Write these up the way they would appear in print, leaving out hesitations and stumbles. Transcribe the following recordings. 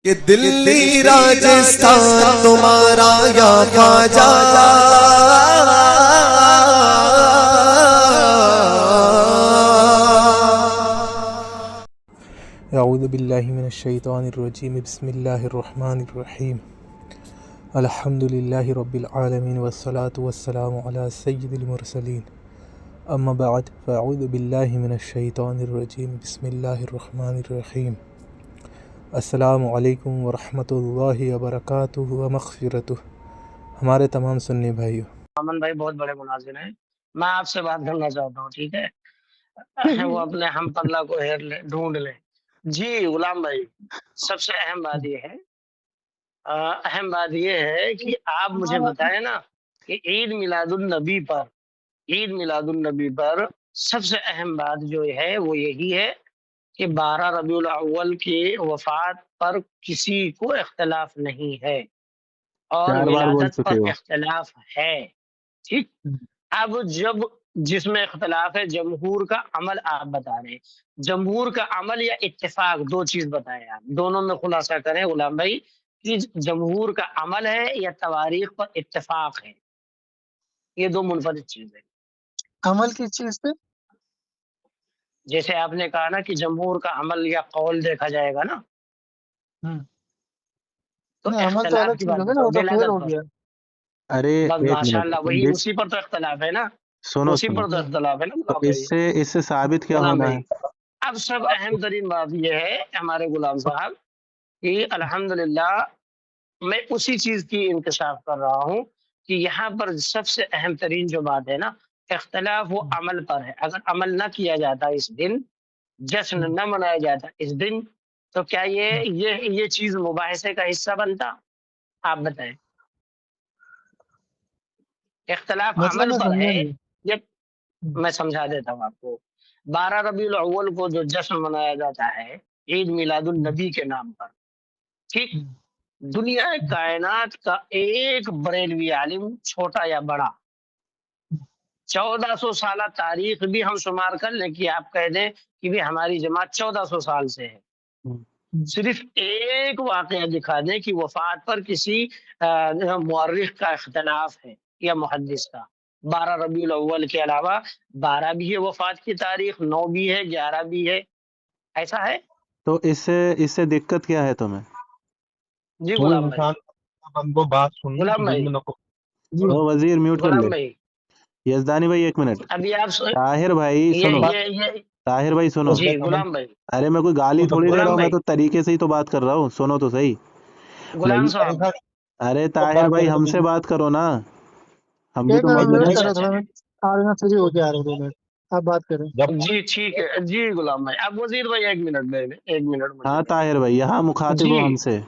کہ دلی راجستھان تمہارا یا خواجہ، اعوذ باللہ من الشیطان الرجیم، بسم اللہ الرحمن الرحیم، الحمد للہ رب العالمین والصلاة والسلام علی سید المرسلین، اما بعد فاعوذ باللہ من الشیطان الرجیم، بسم اللہ الرحمن الرحیم۔ السلام علیکم ورحمۃ اللہ وبرکاتہ ومغفرتہ۔ ہمارے تمام سنی بھائیوں، امن بھائی بہت بڑے مناظر ہیں، میں آپ سے بات کرنا چاہتا ہوں، ٹھیک ہے؟ وہ اپنے ہم پلہ کو ڈھونڈ لیں۔ جی غلام بھائی، سب سے اہم بات یہ ہے کہ آپ مجھے بتائیں نا کہ عید میلاد النبی پر سب سے اہم بات جو ہے وہ یہی ہے کہ 12 ربیع الاول کی وفات پر کسی کو اختلاف نہیں ہے اور 4 بار بول ولادت چکے پر ہو۔ اختلاف ہے، ٹھیک۔ اب جس میں اختلاف ہے جمہور کا عمل، آپ بتا رہے ہیں جمہور کا عمل یا اتفاق، دو چیز بتائیں آپ، دونوں میں خلاصہ کریں غلام بھائی کہ جمہور کا عمل ہے یا تواریخ پر اتفاق ہے، یہ دو منفرد چیز ہے۔ عمل کس چیز پہ؟ جیسے آپ نے کہا نا کہ جمہور کا عمل یا قول دیکھا جائے گا نا، تو نہیں، عمل تو اختلاف الگ کی چیز بات ہوگی نا، بتاؤ وہ تو فیل ولادت ہو پر، گیا۔ ارے بس ایک ماشاء اللہ وہی منٹ، اسی پر تو اختلاف ہے نا، سنو اسی پر تو اختلاف ہے نا تو غلام بھائی۔ اس سے ثابت کیا غلام ہونا بھائی ہے؟ اب سب اہم ترین بات یہ ہے ہمارے غلام صاحب کہ الحمدللہ میں اسی چیز کی انکشاف کر رہا ہوں کہ یہاں پر سب سے اہم ترین جو بات ہے نا، اختلاف وہ عمل پر ہے۔ اگر عمل نہ کیا جاتا اس دن، جشن نہ منایا جاتا اس دن، تو کیا یہ چیز مباحثے کا حصہ بنتا؟ آپ بتائیں۔ اختلاف مطلب عمل میں پر سمجھا ہے، نہیں۔ یہ میں سمجھا دیتا ہوں آپ کو۔ 12 ربیع الاول کو جو جشن منایا جاتا ہے عید میلاد النبی کے نام پر، ٹھیک، دنیا کائنات کا ایک بریلوی عالم، چھوٹا یا بڑا، 1400 سالہ تاریخ بھی ہم شمار کر لیں کہ آپ کہہ دیں کہ بھی ہماری جماعت 1400 سال سے ہے، صرف ایک واقعہ دکھا دیں کہ وفات پر کسی مورخ کا اختلاف ہے یا محدث کا۔ 12 ربیع الاول کے علاوہ 12 بھی ہے وفات کی تاریخ، 9 بھی ہے، 11 بھی ہے، ایسا ہے؟ تو اس سے دقت کیا ہے تمہیں؟ جی غلام بھائی، غلام بھائی، جی تو وزیر میوٹ کر غلام لے۔ بھائی یزدانی بھائی ایک منٹ، ابھی آپ طاہر بھائی سنو، یہ طاہر بھائی سنو، جی غلام بھائی، ارے میں کوئی گالی تھوڑی دے رہا غلام ہوں، میں بھائی، تو طریقے سے ہی تو بات کر رہا ہوں، سنو تو صحیح۔ غلام صاحب، ارے طاہر بھائی ہم سے بات کرو نا، ہم بھی ایک تو منٹ مدد۔ ویٹ اچھا کرو، اچھا، تھوڑا میں آ رہے ہیں، فری ہو کے آ رہے ہیں، 2 منٹ آپ بات کریں۔ جی ٹھیک ہے، جی غلام بھائی، اب وزیر بھائی ایک منٹ مجھے ہاں دیں۔ طاہر بھائی یہاں مخاطب جی ہو ہم سے،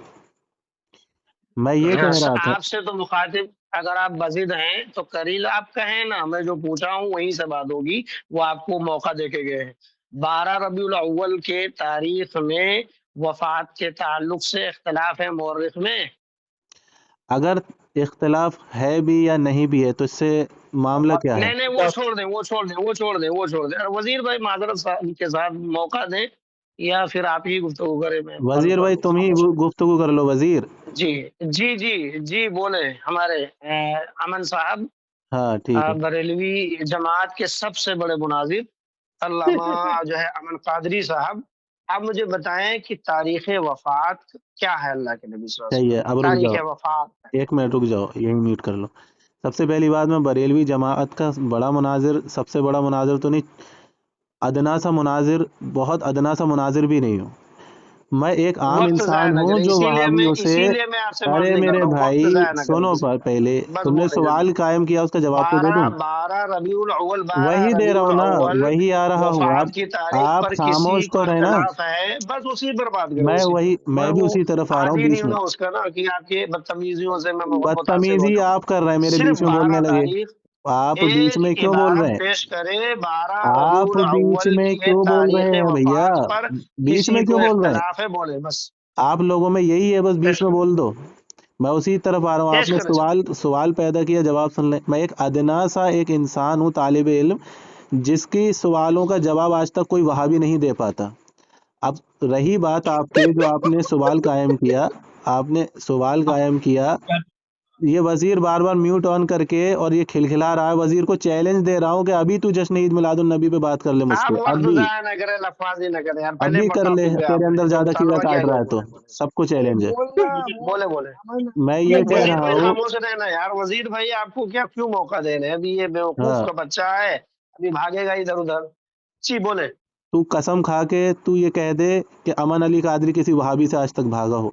میں یہ کہہ رہا تھا۔ آپ سے تو مخاطب، اگر آپ بزد ہیں تو قریل آپ کہیں نا، میں جو پوچھا ہوں وہیں سے بات ہوگی، وہ آپ کو موقع دے کے گئے ہیں۔ 12 ربیع الاول کے تاریخ میں وفات کے تعلق سے اختلاف ہے مورخ میں؟ اگر اختلاف ہے بھی یا نہیں بھی ہے تو اس سے معاملہ کیا ہے؟ نہیں وہ چھوڑ دیں۔ وزیر بھائی معذرت کے ساتھ موقع دیں یا پھر آپ ہی گفتگو کریں، میں فالو وزیر کر بھائی لوں، تم ہی خاموش۔ گفتگو کر لو وزیر۔ جی بولے ہمارے امن صاحب، ہاں ٹھیک ہے۔ بریلوی جماعت کے سب سے بڑے مناظر علامہ جو ہے امن قادری صاحب، آپ مجھے بتائیں کہ تاریخ وفات کیا ہے اللہ کے نبی صلی اللہ علیہ صحیح ہے، وسلم کی اب رک تاریخ جاؤ، وفات؟ ایک منٹ رک جاؤ، یہی میوٹ کر لو۔ سب سے پہلی بات، میں بریلوی جماعت کا بڑا مناظر، سب سے بڑا مناظر تو نہیں، ادنا سا مناظر، بہت ادنا سا مناظر بھی نہیں ہوں، میں ایک عام وقت ضائع انسان نہ ہوں کریں، جو وہابیوں سے۔ اسی لیے میں آپ سے بات ارے نہیں کر میرے رہا ہوں، وقت بھائی ضائع نہ کریں سنو، کسی کا۔ پہلے بس تم نے بولے جلدی۔ سوال قائم کیا، اس کا جواب تو دے دوں۔ 12 ربیع الاول، 12 وہی دے ربیع رہا ہوں نا، الاول وہی آ رہا ہوں، وفات کی تاریخ آپ پر کسی خاموش کو تو رہے نا، اختلاف ہے، بس اسی پر بات کریں، میں اسی پر۔ میں میں بھی وہ اسی طرف آ رہا ہوں عادی نہیں بیچ ہوں میں۔ نا اس کا نا کہ آپ کے بدتمیزیوں سے میں متاثر ہو بدتمیزی جاؤں۔ آپ کر رہے ہیں، میرے صرف بیچ میں 12 بولنے لگے، تاریخ، آپ بیچ ایک میں کیوں بول رہے عبارت ہیں؟ پیش کرے 12 ربیع آپ بیچ الاول میں کی کیوں بول تاریخ رہے ہیں بھیا؟ وفات پر بیچ کسی میں کو کیوں بول رہے ہیں؟ اختلاف ہے، بولے بس آپ لوگوں میں یہی ہے، بس بیچ پیش میں کریں، بول دو، میں اسی طرف آ رہا ہوں۔ آپ پیش نے کریں سر۔ سوال پیدا کیا، جواب سن لیں۔ میں ایک ادنا سا ایک انسان ہوں، طالب علم، جس کی سوالوں کا جواب آج تک کوئی وہابی نہیں دے پاتا۔ اب رہی بات آپ کے جو آپ نے سوال قائم کیا، یہ وزیر بار بار میوٹ آن کر کے اور یہ کھلکھلا رہا ہے، وزیر کو چیلنج دے رہا ہوں کہ ابھی تو جشن عید میلاد النبی پہ بات کر لے مجھ آپ سے، وقت ضائع نہ کریں، لفاظی نہ کریں یار، پہلے ابھی کر لے، ٹاپک پہ تیرے آپ اندر ہیں، جو زیادہ کیڑا طلبا کیا کاٹ رہا جو ہے تو بولے بولے سب کو چیلنج ہے۔ بولے بولے میں یہ کہہ وزیر رہا بھائی ہوں، خاموش رہنا یار، وزیر بھائی آپ کو کیوں موقع دے رہے ہیں؟ ابھی یہ بیوقوف ہاں کا بچہ ہے، ابھی بھاگے گا ادھر ادھر۔ جی بولے۔ تو قسم کھا کے تو یہ کہہ دے کہ امن علی قادری کسی وہابی سے آج تک بھاگا ہو۔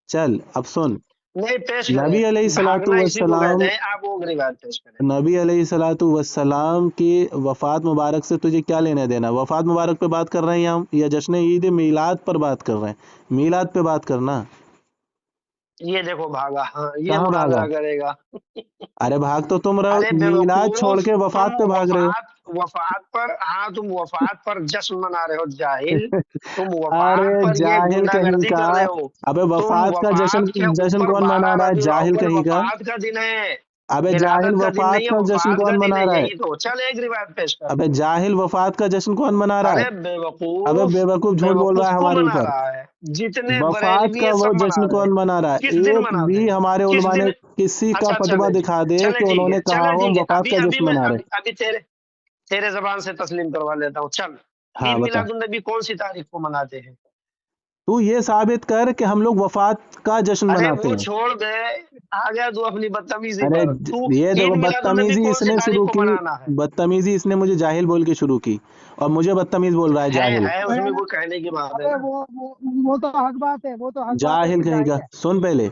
چل اب سن، نہیں پیش کریں، نبی علیہ الصلوۃ بھاگنا اسی کو والسلام کہتے ہیں، آپ وہ روایت پیش کریں۔ نبی علیہ الصلوۃ والسلام کی وفات مبارک سے تجھے کیا لینا دینا؟ وفات مبارک پہ بات کر رہے ہیں ہم یا جشن عید میلاد پر بات کر رہے ہیں؟ میلاد پہ بات کرنا۔ یہ دیکھو بھاگا، ہاں یہ کہاں بھاگا؟ مناظرہ کرے گا۔ ارے بھاگ تو تم رہو، ارے میلاد چھوڑ بیوقوف، کے تم وفات پہ بھاگ رہے وفات پر، ہاں تم وفات پر جشن منا رہے ہو جاہل، تم ہو۔ ارے وفات پر یہ جاہل گنڈا کہیں گردی کا، کر رہے ہو۔ ابے تم وفات کا وفات کے جشن اوپر کون منا 12 رہا ہے؟ ربیع جاہل الاول کہیں کا، وفات کا دن ہے، ابے جاہل ولادت کا دن نہیں وفات ہے، کا جشن وفات کا کون دن ہے، منا رہا ہے؟ یہی تو۔ چل ایک روایت پیش کر۔ ابے جاہل وفات کا جشن کون منا رہا ارے ہے؟ ابے بیوقوف، بے وقوف جھوٹ بول رہا بیوقوف ہے کو ہمارے منا اوپر۔ رہا ہے، جتنے وفات بریلوی کا ہیں وہ سب منا جشن رہے ہیں۔ کون منا رہا ہے؟ کس دن ایک مناتے بھی ہیں؟ ہمارے کس علماء دن؟ نے کسی کا اچھا فتویٰ چلے جی، دکھا دے چلے کہ ٹھیک انہوں ہے، نے کہا چلے ہو ہم ٹھیک ہے، وفات ابھی کا ابھی جشن میں منا رہے؟ ابھی تیرے زبان سے تسلیم کروا لیتا ہوں۔ چل، ہاں عید بتا، میلاد النبی کون سی تاریخ کو مناتے ہیں؟ تو یہ ثابت کر کہ ہم لوگ وفات کا جشن ارے مناتے وہ ہیں۔ چھوڑ دے، آ گیا تو اپنی بدتمیزی ارے پر۔ تو یہ عید دیکھو میلاد النبی بدتمیزی کون اس سی نے تاریخ شروع کو کی، منانا ہے؟ بدتمیزی اس نے مجھے جاہل بول کے شروع کی اور مجھے بدتمیز بول رہا ہے جاہل۔ ہے اس میں کوئی کہنے کی بات ہے نا؟ وہ تو حق بات ہے، وہ تو حق بات ہے جاہل کہ کہیں کا، جاہل ہے۔ سن پہلے،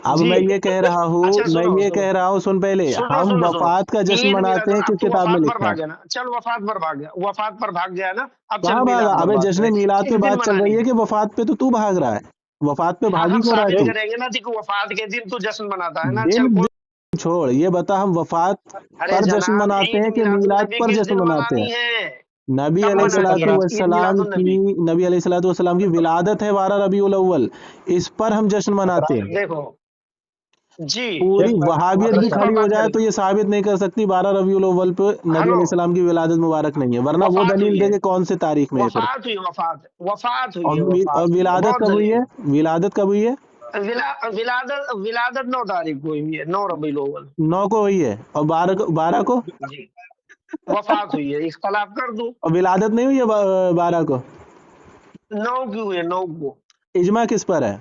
اب جی میں یہ کہہ رہا ہوں، اچھا سنو سنو سن پہلے، سنو ہم سنو سنو وفات کا جشن عید مناتے میلاد ہیں اب کس تو کتاب میں وفات پر لکھا ہے؟ بھاگ گیا نا، چل وفات پر بھاگ گیا، وفات پر بھاگ گیا نا، اب چل کہاں بھاگا؟ میلاد پر ابے بات جشن کریں، میلاد پہ کس دن بات چل منانی رہی ہے ہے؟ کہ وفات پہ تو بھاگ رہا ہے؟ وفات پہ ہاں بھاگ ہی ہم کیوں رہا ہے ثابت تو؟ کریں گے نا کہ وفات کے دن تو جشن مناتا ہے نا، دن چل کون؟ چھوڑ، یہ بتا ہم وفات ارے پر جشن جناب مناتے عید ہیں کہ میلاد میلاد النبی پر کس جشن دن مناتے منانی ہیں؟ ہے؟ نبی کب علیہ منانی الصلوۃ ہے عید میلاد النبی؟ نبی علیہ الصلوۃ والسلام کی ولادت ہے 12 ربیع الاول، اس پر ہم جشن مناتے ہیں۔ دیکھو جی، پوری وہابیت بھی اس پر کھڑی ہو بات جائے کریں، تو یہ ثابت نہیں کر سکتی 12 ربیع الاول پہ نبی ہلو، علیہ السلام کی ولادت مبارک نہیں ہے، ورنہ وہ وفات دلیل ہوئی دے ہے، کہ کون سے تاریخ میں ہے پھر۔ وفات ہوئی، وفات ہوئی اور ہے، اور وفات ہوئی ہے، ولادت بہت کب ہوئی دلیل ہے؟ ہے۔ ولادت کب ہوئی ہے؟ ولادت 9 تاریخ کو ہوئی ہے، 9 ربیع الاول۔ 9 کو ہوئی ہے، اور 12 کو؟ جی وفات ہوئی ہے، اختلاف کر دوں، اور ولادت نہیں ہوئی ہے 12 کو؟ 9 کی ہوئی ہے، 9 کو۔ اجماع کس پر ہے؟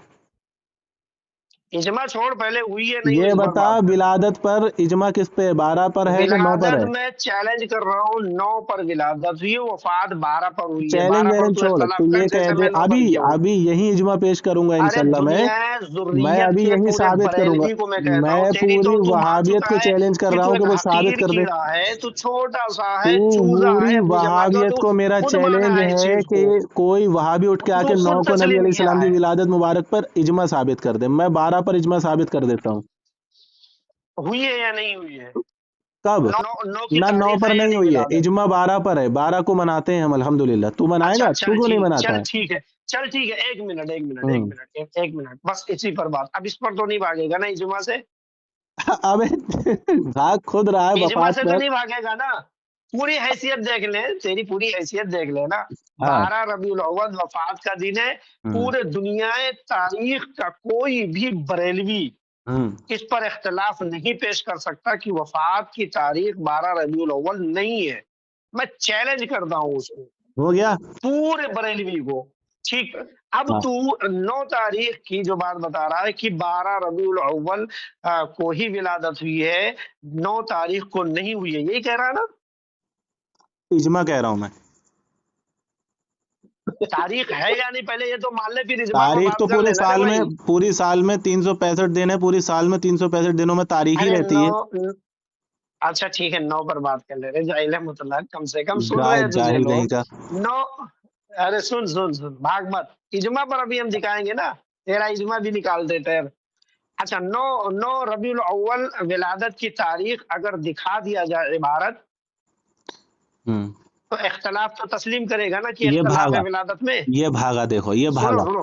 اجماع چھوڑ، پہلے ہوئی ہے نہیں ہوئی یہ اس پر بتا، بات کر۔ ولادت پر اجماع کس پہ ہے؟ 12 پر ہے کہ 9 پر ولادت ہے؟ میں چیلنج کر رہا ہوں، 9 پر ولادت ہوئی ہے، وفات 12 پر ہوئی ہے، چیلنج 12 پر ویلنج تو چھوڑ، تو اختلاف کر یہ کہہ جیسے دے، میں 9 پر ابھی کیا ہوں۔ ابھی یہی اجماع پیش کروں گا ارے انشاءاللہ دنیا میں ذریت ابھی کے یہی پورے ثابت کروں گا، بریلوی کو میں کہتا میں ہوں، تیری پوری تو مان وہابیت چکا کو ہے چیلنج کر کہ رہا تو ہوں ایک کہ وہ ثابت حقیر کر دے۔ کیڑا ہے، تو چھوٹا سا ہے، چوزا پوری ہے اپنی جماعت کا، تو وہابیت کو میرا خود مانا چیلنج ہے اس ہے چیز کہ کو، کوئی وہابی اٹھ کے آ تو کے 9 خود کو نبی تسلیم علیہ کیا السلام کی ہے۔ ولادت مبارک پر اجماع ثابت کر دے، میں 12 پر اجماع ثابت کر دیتا ہوں۔ ہوئی ہے یا نہیں ہوئی ہے؟ کب؟ 9 کی نہ 9 تاریخ پر ہے یا نہیں نہیں ہوئی ہے، ولادت؟ اجماع 12 پر ہے، 12 کو مناتے ہیں ہم الحمدللہ۔ تو منائے اچھا گا؟ تو کیوں نہیں مناتا چل ہے؟ ٹھیک ہے، چل ٹھیک ہے، ہوں ایک منٹ بس اسی پر بات، اب اس پر تو نہیں بھاگے گا نا اجماع سے؟ ابے بھاگ خود رہا ہے اجماع وفات سے تو پر۔ نہیں بھاگے گا نا؟ پوری حیثیت دیکھ لیں، تیری پوری حیثیت دیکھ لیں نا، ہاں 12 ربیع الاول وفات کا دن ہے، ہوں پورے دنیا تاریخ کا کوئی بھی بریلوی ہوں اس پر اختلاف نہیں پیش کر سکتا کہ وفات کی تاریخ 12 ربیع الاول نہیں ہے۔ میں چیلنج کرتا ہوں اس کو، ہو گیا۔ پورے بریلوی کو، ٹھیک۔ اب ہاں تو 9 تاریخ کی جو بات بتا رہا ہے کہ 12 ربیع الاول کو ہی ولادت ہوئی ہے، 9 تاریخ کو نہیں ہوئی ہے، یہی کہہ رہا ہے نا؟ اجماع کہہ رہا ہوں میں۔ تاریخ ہے یا نہیں پہلے یہ تو مان لے، پھر اجماع پر تاریخ تو بات کر لینا رے بھائی۔ پوری سال میں 365 دن ہے، پوری سال میں 365 دنوں میں تاریخ ہی ارے رہتی ہے۔ اچھا ٹھیک ہے، 9 پر بات کر لے رہے جاہل مطلق، کم سے کم سن رہے ہیں تجھے جاہل کہیں لوگ۔ کا۔ 9، ارے سن بھاگ مت، اجماع پر ابھی ہم دکھائیں گے نا، تیرا اجماع بھی نکال دیتے ہیں۔ اچھا 9 ربیع الاول ولادت کی تاریخ اگر دکھا دیا جائے عبارت، ہوں تو اختلاف تو تسلیم کرے گا نا کہ یہ اختلاف ہے بھاگا، ولادت میں؟ یہ بھاگا، دیکھو یہ سنو بھاگا۔ سنو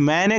میں نے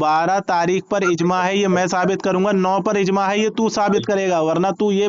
12 تاریخ پر اجماع ہے یہ میں ثابت کروں گا، 9 پر اجماع ہے یہ تو ثابت کرے گا، ورنہ تو یہ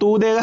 تو دے گا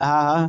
ہاں ہاں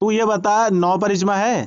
تو یہ بتا 9 پر اجماع ہے؟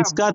اس کا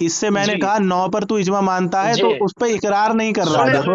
اس سے میں نے جی کہا 9 پر تو اجماع مانتا ہے جی تو اس پہ اقرار نہیں کر رہا. سنے دیکھو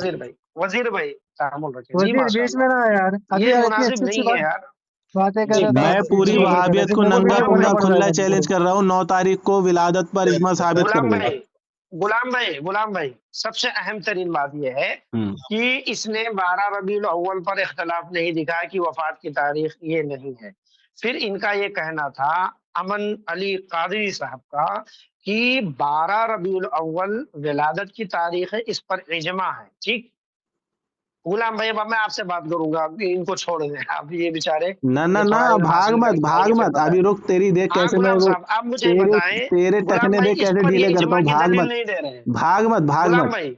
سے رہا ہے. وزیر بھائی تحمل رکھیں جی وزیر ماشاء بیچ میں اللہ نہ یار ابھی یہ یار اتنی مناسب اچھی اچھی نہیں ہے یار باتیں کر جی رہے تھے میں آپ بات بیچ پوری میں جی بولے کر رہے وہابیت تھے کو میرے کو ننگا بیچ میں غلام بولنا پنگا بھائی پڑ رہا کھلا ہے ابھی چیلنج کر رہا ہوں. 9 تاریخ کو ولادت پر اجماع ثابت کروں گا. غلام بھائی سب سے اہم ترین بات یہ ہے ہوں. کہ اس نے 12 ربیع الاول پر اختلاف نہیں دکھایا کہ وفات کی تاریخ یہ نہیں ہے پھر ان کا یہ کہنا تھا امن علی قادری صاحب کا کہ 12 ربیع الاول ولادت کی تاریخ ہے اس پر اجماع ہے ٹھیک غلام بھائی اب میں آپ سے بات کروں گا ان کو چھوڑ دیں آپ یہ بیچارے نہ نہ یہ نہ تھوڑا علم بھاگ حاصل مت کر کے بھاگ آئیے پھر مت ابھی بتائیں رک. تیری دیکھ ہاں کیسے میں غلام وہ صاحب آپ مجھے یہ تیرے بتائیں تیرے غلام ٹکنے بھائی دیکھ اس کیسے پر یہ ڈھیلے کرتا اجماع ہوں. کی بھاگ دلیل مت نہیں دے رہے ہیں بھاگ غلام مت. بھائی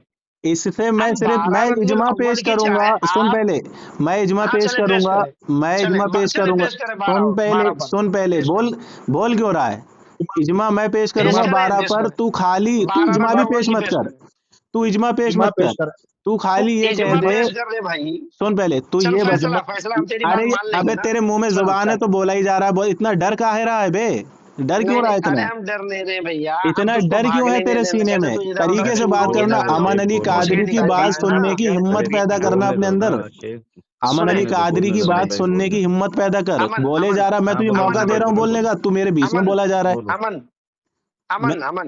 اس سے میں اب صرف 12 میں ربیع اجماع الاول پیش کی کروں گا. چاہے سن آپ پہلے میں اجماع ہاں پیش چلے کروں پیش گا. کریں میں چلے اجماع پیش چلے کروں گا. پیش کریں سن پہلے 12 پر سن پہلے پیش کریں بول کیوں رہا ہے؟ اجماع میں پیش کروں پیش گا کریں 12 پیش پر. کریں تو خالی تو 12 اجماع ربیع بھی الاول پیش کی مت پیش کر. کریں تو اجماع پیش مت کر. تو تو خالی یہ کہہ اجماع دے. پیش کر دے بھائی سن پہلے تو چل یہ بتا. فیصلہ ہم تیری ارے بات مان لیں گے ابے نا تیرے منہ میں چل زبان ہے چل تو بولا ہی جا رہا ہے. اتنا ڈر کاہے رہا ہے بے؟ ڈر کیوں نہیں رہا نہیں ہے ارے اتنا؟ ہم ڈر نہیں رہے بھیا ہم اتنا تجھ کو ڈر کیوں ہے بھاگنے نہیں تیرے دینا سینے جیسے میں؟ تو ادھر ادھر طریقے سے بات ادھر کرنا. امن علی مجھے قادری کی نکال بات رہا ہے سننے کی نا ہمت پیدا کرنا اپنے اندر. امن سنیں علی قادری کی سنیں بات سننے کی ہمت پیدا کر. امن بولے امن جا رہا، میں تجھے امن موقع دے امن رہا ہوں بولنے کا، تو میرے بیچ میں امن بولا جا رہا ہے. امن میں امن امن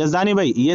یزدانی بھائی، یہ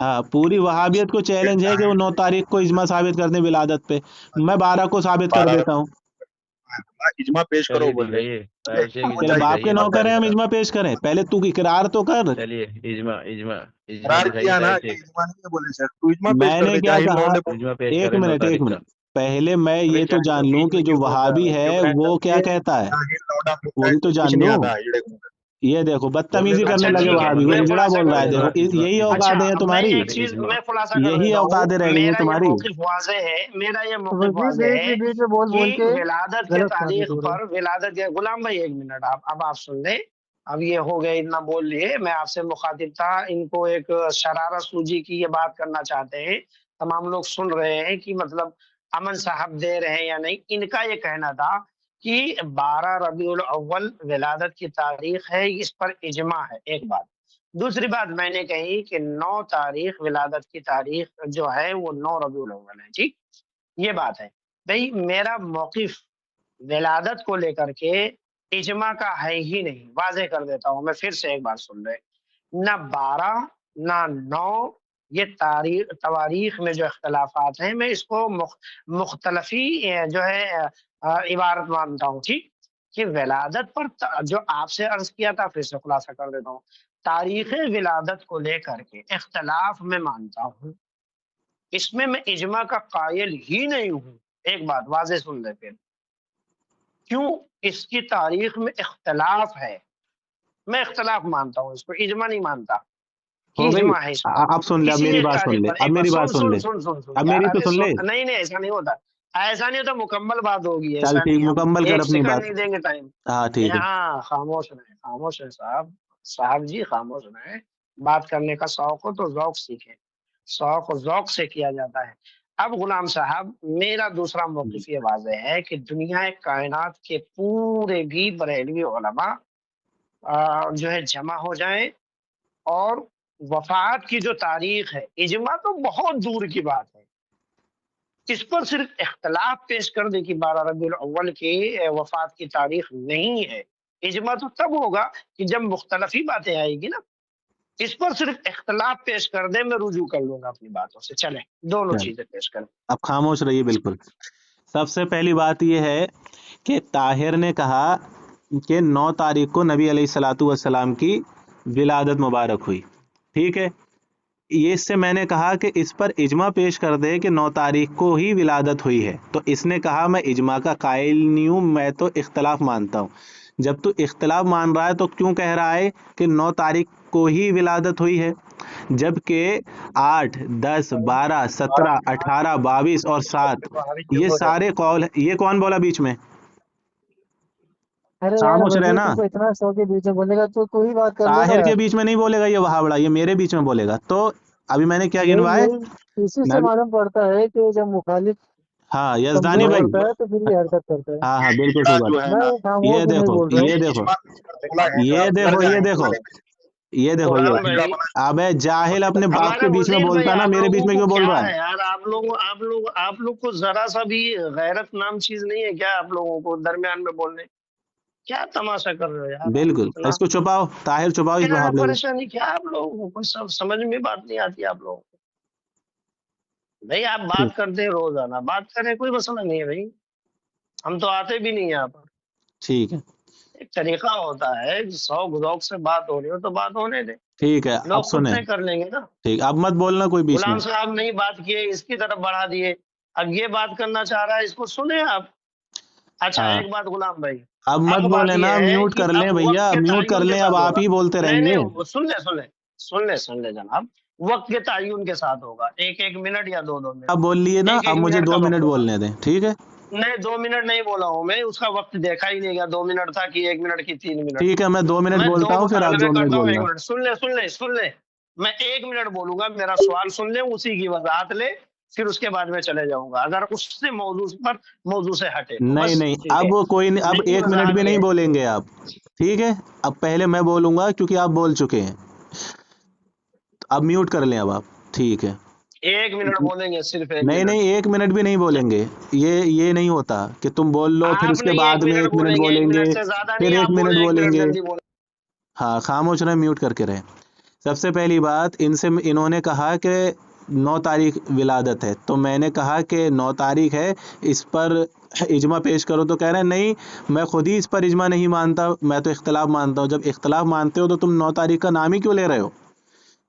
ہاں پوری وہابیت کو چیلنج ہے کہ وہ 9 تاریخ کو اجماع ثابت کر دیں ولادت پہ. میں 12 کو ثابت کر دیتا ہوں. تیرے باپ کے نوکر ہیں ہم اجماع پیش کریں؟ پہلے تو اقرار تو کر. میں نے کیا کہا؟ ایک منٹ پہلے میں یہ تو جان لوں کہ جو وہابی ہے وہ کیا کہتا ہے. وہ بھی تو جان لوں. یہ دیکھو بدتمیزی کرنے اچھا لگے ٹھیک ہے وہابی، وہ میں ہجڑا خلاصہ بول کر رہا ہے. دیتا دیکھو ہوں یہی اچھا اوقاتیں ہیں اب میں تمہاری، ایک چیز میں خلاصہ کر یہی دیتا ہوں اوقاتیں رہ گئی ہیں میرا یہ تمہاری. موقف واضح ہے میرا یہ موقف وزیر واضح ہے بیچ میں بول کہ کے ولادت کے غلط ثابت تاریخ ہو رہے پر ولادت کے غلام بھائی ایک منٹ اب آپ سن لیں اب یہ ہو گئے اتنا بول لیے میں آپ سے مخاطب تھا ان کو ایک شرارت سوجی کی یہ بات کرنا چاہتے ہیں تمام لوگ سن رہے ہیں کہ مطلب امن صاحب دے رہے ہیں یا نہیں ان کا یہ کہنا تھا کہ 12 ربیع الاول ولادت کی تاریخ ہے اس پر اجماع ہے ایک بات دوسری بات میں نے کہی کہ 9 تاریخ ولادت کی تاریخ جو ہے وہ 9 ربیع الاول ہے ٹھیک یہ بات ہے بھئی میرا موقف ولادت کو لے کر کے اجماع کا ہے ہی نہیں واضح کر دیتا ہوں میں پھر سے ایک بار سن رہے نہ 12 نہ 9 یہ تواریخ میں جو اختلافات ہیں میں اس کو مختلفی جو ہے عبارت مانتا ہوں ٹھیک کہ ولادت پر جو آپ سے عرض کیا تھا پھر سے خلاصہ کر دیتا ہوں تاریخ ولادت کو لے کر کے اختلاف میں مانتا ہوں اس میں اجماع کا قائل ہی نہیں ہوں ایک بات واضح سن لے پھر کیوں اس کی تاریخ میں اختلاف ہے میں اختلاف مانتا ہوں اس کو اجماع نہیں مانتا کہ ہو گئی. اجماع ہے اس پر اب سن لے، اب کسی میری ایک بات سن تاریخ لے، پر اب ایک بار میری بات سن لے، سن اب یار میری تو ارے سن لے. نہیں نہیں ایسا نہیں ہوتا ایسا نہیں تو مکمل بات ہوگی، چل ایسا ٹھیک، نہیں، ہم مکمل کر ایک اپنی سیکنڈ بات. نہیں دیں گے ٹائم. ہاں ٹھیک ہے. یہاں خاموش رہیں صاحب جی خاموش رہیں. بات کرنے کا شوق ہو تو ذوق سیکھیں، شوق و ذوق سے کیا جاتا ہے. اب غلام صاحب میرا دوسرا موقف یہ واضح ہے کہ دنیا کائنات کے پورے بھی بریلوی علماء جو ہے جمع ہو جائیں، اور وفات کی جو تاریخ ہے، اجماع تو بہت دور کی بات ہے، اس پر صرف اختلاف پیش کر دے کہ 12 ربیع الاول کی وفات کی تاریخ نہیں ہے. اجماع تو تب ہوگا کہ جب مختلفی باتیں آئے گی نا. اس پر صرف اختلاف پیش کر دے، میں رجوع کر لوں گا اپنی باتوں سے. چلیں دونوں چل چیزیں پیش کریں. اب خاموش رہیے. بالکل سب سے پہلی بات یہ ہے کہ طاہر نے کہا کہ 9 تاریخ کو نبی علیہ الصلاۃ والسلام کی ولادت مبارک ہوئی. ٹھیک ہے، یہ اس سے میں نے کہا کہ اس پر اجماع پیش کر دے کہ 9 تاریخ کو ہی ولادت ہوئی ہے. تو اس نے کہا میں اجماع کا قائل نہیں ہوں، میں تو اختلاف مانتا ہوں. جب تو اختلاف مان رہا ہے تو کیوں کہہ رہا ہے کہ 9 تاریخ کو ہی ولادت ہوئی ہے، جبکہ 8 10 12 17 18 22 اور 7 یہ سارے قول. یہ کون بولا بیچ میں؟ ارے یار خاموش وزیر، رہنا. تم کو اتنا شوق ہے بیچ میں بولنے کا، تو ہی بات کر لے نا طاہر کے یار. بیچ میں نہیں بولے گا یہ وہابڑا، یہ میرے بیچ میں بولے گا. تو ابھی میں نے کیا گنوائے؟ یہی اسی سے میں معلوم پڑتا ہے کہ جب مخالف ہاں یزدانی کمزور بھائی. ہوتا ہے تو پھر یہ حرکت کرتا ہے. ہاں ہاں بالکل صحیح بات. میں خاموش یہ ہوں، نہیں دیکھو بول رہا یہ ہوں. دیکھو یہ دیکھو یہ دیکھو یہ دیکھو قرآن یہ بھائی، ابے جاہل اپنے باپ ہمارے کے بیچ میں وزیر بھائی، بولتا نا، آپ میرے بیچ لوگوں میں کو کیوں بول کیا رہا ہے؟ ہے یار؟ آپ لوگ کو ذرا سا بھی غیرت نام چیز نہیں ہے کیا؟ آپ لوگوں کو درمیان میں بولنے کیا تماشا کر رہے ہو یار؟ آپ بالکل اتنا اس کو چھپاؤ، طاہر چھپاؤ اس کیا بہاولے کو. پریشانی، کیا آپ لوگوں کو سب سمجھ میں بات نہیں آتی آپ لوگوں کو؟ بھائی آپ بات کرتے ہیں روزانہ، بات کریں، کوئی مسئلہ نہیں ہے بھائی. ہم تو آتے بھی نہیں یہاں پر. ٹھیک ہے ایک طریقہ ہوتا ہے، ذوق ذوق سے بات ہو رہی ہو تو بات ہونے دے، ٹھیک ہے. لوگ اب خود سنیں، طے کر لیں گے نا. ٹھیک اب مت بولنا کوئی بیچ میں. غلام صاحب نہیں بات کیے، اس کی طرف بڑھا دیے، اب یہ بات کرنا چاہ رہا ہے، اس کو سنیں آپ. اچھا ہاں ایک بات غلام بھائی، اب مت اب بات بولے نا، یہ ہے میوٹ کہ کر اب لیں وقت بھیا، کے میوٹ کر تعین کے لیں. اب ساتھ آپ ہوگا. ہی بولتے رہیں گے. نہیں سن لے جناب. وقت کے تعین کے ساتھ ہوگا، 1 منٹ یا 2 منٹ، آپ بول لیے نا، 1 اب مجھے منٹ کا 2 وقت منٹ ہوگا. بولنے دیں. ٹھیک ہے نہیں 2 منٹ نہیں بولا ہوں میں، اس کا وقت دیکھا ہی نہیں گیا 2 منٹ تھا کہ 1 منٹ کی 3 منٹ. ٹھیک ہے، میں 2 منٹ میں دو بولتا ہوں پھر آپ مطالبے 2 منٹ کرتا ہوں، بولنا. 1 منٹ سن لے. میں 1 منٹ بولوں گا، میرا سوال سن لے، اسی کی وضاحت لے، پھر اس کے بعد میں چلے جاؤں گا اگر اس سے موضوع سے ہٹے تو نہیں بس نہیں ٹھیک ہے. اب کوئی نہیں، اب میری 1 منٹ وضاحت بھی یہ نہیں ہے. بولیں گے آپ. ٹھیک ہے، اب پہلے میں بولوں گا کیونکہ آپ بول چکے ہیں. اب میوٹ کر لیں اب آپ. ٹھیک ہے. 1 منٹ بولیں گے، صرف 1 منٹ. نہیں 1 منٹ بھی نہیں بولیں گے. یہ نہیں ہوتا کہ تم بول لو پھر آپ اس کے نہیں بعد ایک میں منٹ 1 منٹ بولیں گے، بولیں 1 منٹ گے، سے زیادہ نہیں پھر آپ 1 منٹ بولیں، 1 منٹ بولیں گے. جلدی بولیں. ہاں خاموش رہیں، میوٹ کر کے رہیں. سب سے پہلی بات انہوں نے کہا کہ 9 تاریخ ولادت ہے، تو میں نے کہا کہ 9 تاریخ ہے، اس پر اجماع پیش کرو. تو کہہ رہے ہیں نہیں میں خود ہی اس پر اجماع نہیں مانتا، میں تو اختلاف مانتا ہوں. جب اختلاف مانتے ہو تو تم 9 تاریخ کا نام ہی کیوں لے رہے ہو؟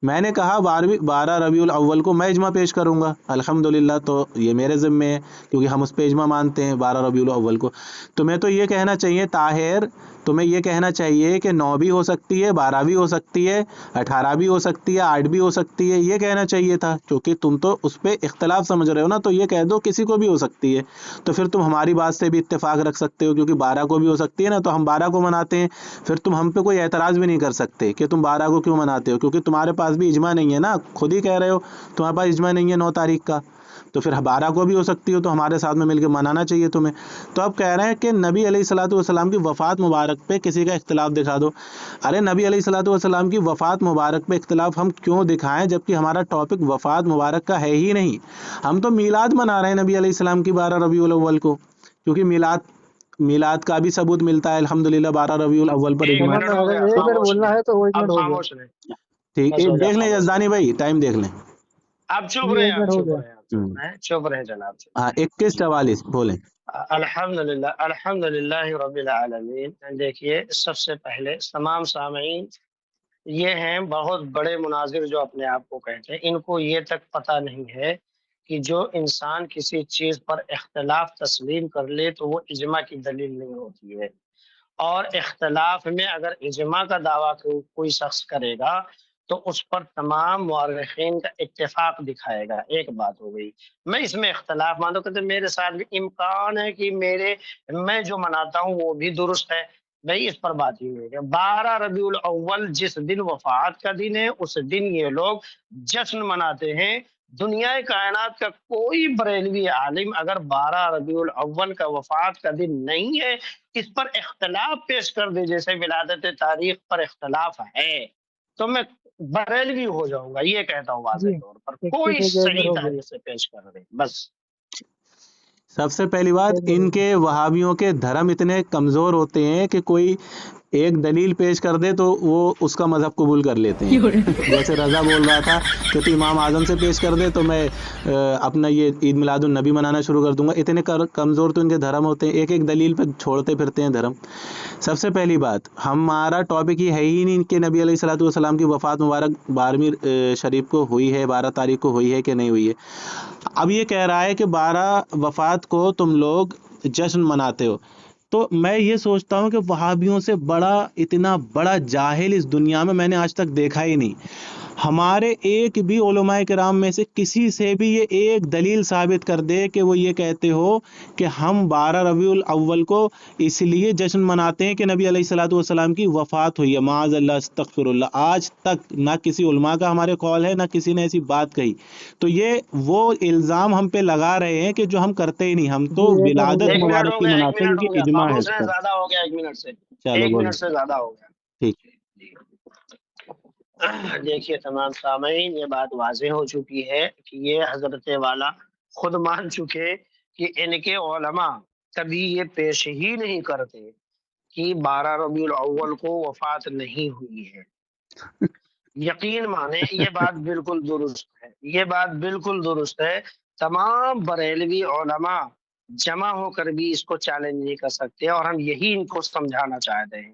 میں نے کہا 12 ربیع الاول کو میں اجماع پیش کروں گا الحمدللہ. تو یہ میرے ذمے ہے کیونکہ ہم اس پہ اجماع مانتے ہیں 12 ربیع الاول کو. تمہیں تو یہ کہنا چاہیے طاہر، تمہیں یہ کہنا چاہیے کہ 9 بھی ہو سکتی ہے، 12 بھی ہو سکتی ہے، 18 بھی ہو سکتی ہے، 8 بھی ہو سکتی ہے. یہ کہنا چاہیے تھا کیونکہ تم تو اس پہ اختلاف سمجھ رہے ہو نا. تو یہ کہہ دو کسی کو بھی ہو سکتی ہے، تو پھر تم ہماری بات سے بھی اتفاق رکھ سکتے ہو کیونکہ 12 کو بھی ہو سکتی ہے نا، تو ہم 12 کو مناتے ہیں. پھر تم ہم پہ کوئی اعتراض بھی نہیں کر سکتے کہ تم 12 کو کیوں مناتے ہو، کیونکہ تمہارے پاس بھی اجماع نہیں ہے نا. خود ہی کہہ رہے ہو تمہارے پاس اجماع نہیں ہے 9 تاریخ کا، تو پھر 12 کو بھی ہو سکتی ہو، تو ہمارے ساتھ میں مل کے منانا چاہیے تمہیں. تو اب کہہ رہے ہیں کہ نبی علیہ الصلوۃ والسلام کی وفات مبارک پہ کسی کا اختلاف دکھا دو. ارے نبی علیہ الصلوۃ والسلام کی وفات مبارک پہ اختلاف ہم کیوں دکھائیں جبکہ ہمارا ٹاپک وفات مبارک کا ہے ہی نہیں. ہم تو میلاد منا رہے ہیں نبی علیہ السلام کی 12 ربیع الاول کو، کیونکہ میلاد کا بھی ثبوت ملتا ہے الحمدللہ 12 ربیع الاول پر ایک اجماع. منٹ ہو اگر گیا، 1 منٹ خاموش بولنا رہیں. ہے تو وہ 1 اب منٹ ہو گیا. خاموش رہیں. ٹھیک بس ہو جا، دیکھ لیں خاموش یزدانی رہیں. بھائی، ٹائم دیکھ لیں. آپ چپ یہ رہیں، 1 منٹ ہو گیا. چپ رہیں جناب. ہاں 21:44 بولیں. الحمد للہ رب العالمین. دیکھیے سب سے پہلے تمام سامعین یہ ہیں بہت بڑے مناظر جو اپنے آپ کو کہتے ہیں، ان کو یہ تک پتہ نہیں ہے کہ جو انسان کسی چیز پر اختلاف تسلیم کر لے تو وہ اجماع کی دلیل نہیں ہوتی ہے. اور اختلاف میں اگر اجماع کا دعویٰ کوئی شخص کرے گا تو اس پر تمام مورخین کا اتفاق دکھائے گا. ایک بات ہو گئی. میں اس میں اختلاف مانتا ہوں کہ میرے ساتھ بھی امکان ہے کہ میں جو مناتا ہوں وہ بھی درست ہے. بھائی اس پر بات ہی نہیں ہے. 12 ربیع الاول جس دن وفات کا دن ہے اس دن یہ لوگ جشن مناتے ہیں. دنیا کائنات کا کوئی بریلوی عالم اگر 12 ربیع الاول کا وفات کا دن نہیں ہے اس پر اختلاف پیش کر دے جیسے ولادت تاریخ پر اختلاف ہے تو میں بریلوی ہو جاؤں گا. یہ کہتا ہوں واضح جی طور پر 61 کوئی ہو گیا، ادھر صحیح ہو گیا. تاریخ سے پیش کر دے بس. سب سے پہلی بات، ادھر ہو ان گیا. کے وہابیوں کے دھرم اتنے کمزور ہوتے ہیں کہ کوئی ایک دلیل پیش کر دے تو وہ اس کا مذہب قبول کر لیتے ہیں. جیسے رضا بول رہا تھا کہ تو امام اعظم سے پیش کر دے تو میں اپنا یہ عید میلاد النبی منانا شروع کر دوں گا. اتنے کمزور تو ان کے دھرم ہوتے ہیں، ایک ایک دلیل پہ چھوڑتے پھرتے ہیں دھرم. سب سے پہلی بات، ہمارا ٹاپک یہ ہے ہی نہیں کہ نبی علیہ الصلوۃ والسلام کی وفات مبارک 12ویں شریف کو ہوئی ہے، 12 تاریخ کو ہوئی ہے کہ نہیں ہوئی ہے. اب یہ کہہ رہا ہے کہ 12 وفات کو تم لوگ جشن مناتے ہو. تو میں یہ سوچتا ہوں کہ وہابیوں سے اتنا بڑا جاہل اس دنیا میں نے آج تک دیکھا ہی نہیں. ہمارے ایک بھی علماء کرام میں سے کسی سے بھی یہ ایک دلیل ثابت کر دے کہ وہ یہ کہتے ہو کہ ہم 12 ربیع الاول کو اس لیے جشن مناتے ہیں کہ نبی علیہ الصلوۃ والسلام کی وفات ہوئی ہے. معاذ اللہ، استغفر اللہ. آج تک نہ کسی علماء کا ہمارے قول ہے، نہ کسی نے ایسی بات کہی. تو یہ وہ الزام ہم پہ لگا رہے ہیں کہ جو ہم کرتے ہی نہیں. ہم جی تو ایک منٹ ولادت ایک رکو. منٹ مبارک ہو کی گیا، ایک مناتے ہیں منٹ ہو کیونکہ گیا اجماع ہے خاموش اس رہیں، کا. زیادہ ہو گیا. 1 منٹ سے چلو 1 بولو. منٹ سے زیادہ ہو گیا. ٹھیک. دیکھیے تمام سامعین، یہ بات واضح ہو چکی ہے کہ یہ حضرت والا خود مان چکے کہ ان کے علماء کبھی یہ پیش ہی نہیں کرتے کہ 12 ربیع الاول کو وفات نہیں ہوئی ہے. یقین مانے یہ بات بالکل درست ہے، یہ بات بالکل درست ہے. تمام بریلوی علماء جمع ہو کر بھی اس کو چیلنج نہیں کر سکتے اور ہم یہی ان کو سمجھانا چاہتے ہیں.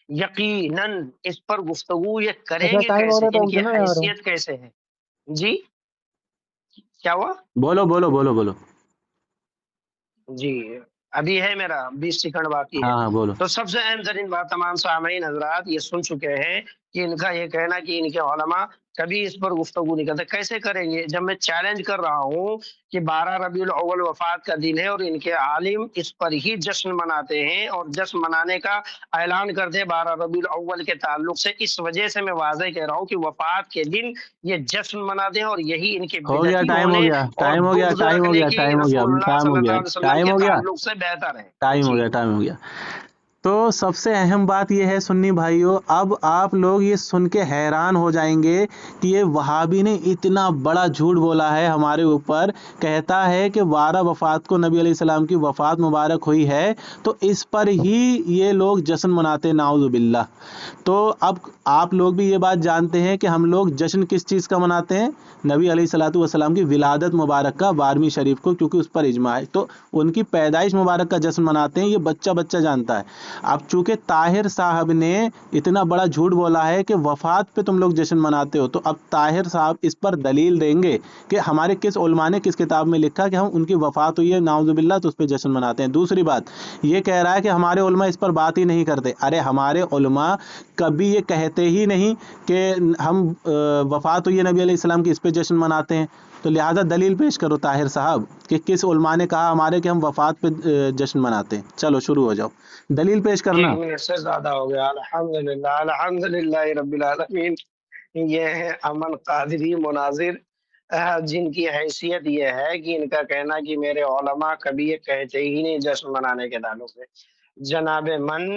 یقیناً اس پر گفتگو یہ کریں اچھا گے ٹائم ہو کیسے، رہا ہے تو ان ہم کی سنا یار. حیثیت کیسے ہے. جی کیا ہوا؟ بولو بولو بولو بولو. جی ابھی ہے میرا 20 سیکنڈ باقی ہے. ہاں ہاں بولو. تو سب سے اہم ترین بات تمام سامعین حضرات یہ سن چکے ہیں کہ ان کا یہ کہنا کہ ان کے علماء کبھی اس پر گفتگو نہیں کرتے. کیسے کریں گے جب میں چیلنج کر رہا ہوں کہ 12 ربیع الاول وفات کا دن ہے اور ان کے عالم اس پر ہی جشن مناتے ہیں اور جشن منانے کا اعلان کرتے ہیں 12 ربیع الاول کے تعلق سے. اس وجہ سے میں واضح کہہ رہا ہوں کہ وفات کے دن یہ جشن مناتے ہیں اور یہی ان کے ہو گیا، بدعتی ٹائم ہو ہونے گیا، اور ٹائم ہو گیا، بغض ٹائم ہو رکھنے گیا، کی ٹائم ہو گیا، رسول اللہ ٹائم صلی ہو اللہ گیا، علیہ وسلم ٹائم کے ہو گیا، تعلق سے بہتر ہے. ٹائم ہو جی گیا، ٹائم ہو گیا. تو سب سے اہم بات یہ ہے سنی بھائیوں، اب آپ لوگ یہ سن کے حیران ہو جائیں گے کہ یہ وہابی نے اتنا بڑا جھوٹ بولا ہے ہمارے اوپر. کہتا ہے کہ 12 وفات کو نبی علیہ السلام کی وفات مبارک ہوئی ہے تو اس پر ہی یہ لوگ جشن مناتے ہیں. نعوذ باللہ. تو اب آپ لوگ بھی یہ بات جانتے ہیں کہ ہم لوگ جشن کس چیز کا مناتے ہیں؟ نبی علیہ الصلوۃ والسلام کی ولادت مبارک کا 12ویں شریف کو، کیونکہ اس پر اجماع ہے. تو ان کی پیدائش مبارک کا جشن مناتے ہیں، یہ بچہ جانتا ہے. اب چونکہ طاہر صاحب نے اتنا بڑا جھوٹ بولا ہے کہ وفات پہ تم لوگ جشن مناتے ہو، تو اب طاہر صاحب اس پر دلیل دیں گے کہ ہمارے کس علماء نے کس کتاب میں لکھا کہ ہم ان کی وفات ہوئی ہے نعوذ باللہ تو اس پہ جشن مناتے ہیں. دوسری بات یہ کہہ رہا ہے کہ ہمارے علماء اس پر بات ہی نہیں کرتے. ارے ہمارے علماء کبھی یہ کہتے ہی نہیں کہ ہم وفات ہوئی ہے نبی علیہ السلام کی اس پہ جشن مناتے ہیں. تو لہٰذا دلیل پیش کرو طاہر صاحب کہ کس علماء نے کہا ہمارے کہ ہم وفات پہ جشن مناتے ہیں. چلو شروع ہو جاؤ، دلیل پیش 1 کرنا. منٹ سے زیادہ ہو گیا. الحمدللہ الحمدللہ رب العالمین. یہ ہے امن قادری مناظر جن کی حیثیت یہ ہے کہ ان کا کہنا کہ میرے علماء کبھی یہ کہتے ہی نہیں جشن منانے کے تعلق سے. جناب من،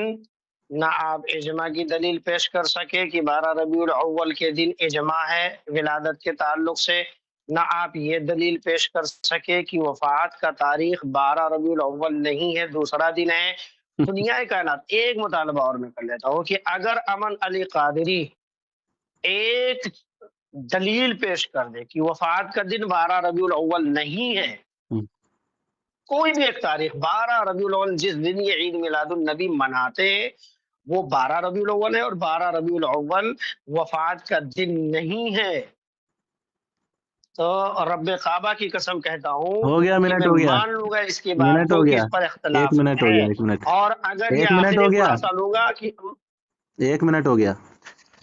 نہ آپ اجماع کی دلیل پیش کر سکے کہ 12 ربیع الاول کے دن اجماع ہے ولادت کے تعلق سے، نہ آپ یہ دلیل پیش کر سکے کہ وفات کا تاریخ 12 ربیع الاول نہیں ہے، دوسرا دن ہے. دنیا کائنات ایک مطالبہ اور میں کر لیتا ہوں کہ اگر امن علی قادری ایک دلیل پیش کر دے کہ وفات کا دن 12 ربیع الاول نہیں ہے، کوئی بھی ایک تاریخ 12 ربیع الاول جس دن یہ عید میلاد النبی مناتے ہیں وہ 12 ربیع الاول ہے اور 12 ربیع الاول وفات کا دن نہیں ہے، تو رب کعبہ کی قسم کہتا ہوں ہو گیا، کہ منٹ میں ہو گیا، مان لوں گا اس کی بات منٹ کو ہو کہ گیا، اس پر ایک اختلاف منٹ ہو ہے. گیا، ایک منٹ، اور اگر یہ ایک منٹ آخری ہو گیا، خلاصہ لوں گا کہ ایک منٹ ہو گیا.